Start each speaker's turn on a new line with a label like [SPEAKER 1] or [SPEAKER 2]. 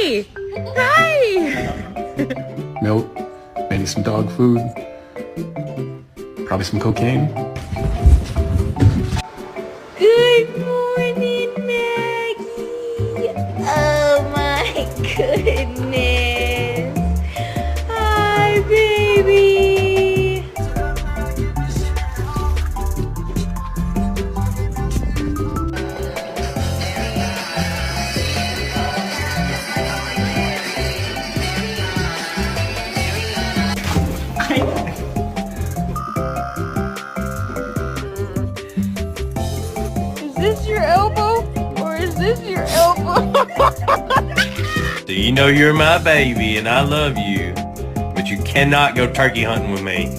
[SPEAKER 1] Hi! Hi!
[SPEAKER 2] Milk, maybe some dog food, probably some cocaine.
[SPEAKER 1] Good morning, Maggie! Oh my goodness! Hi, baby! Is this your elbow? Or is this your elbow?
[SPEAKER 3] So you know you're my baby and I love you, but you cannot go turkey hunting with me.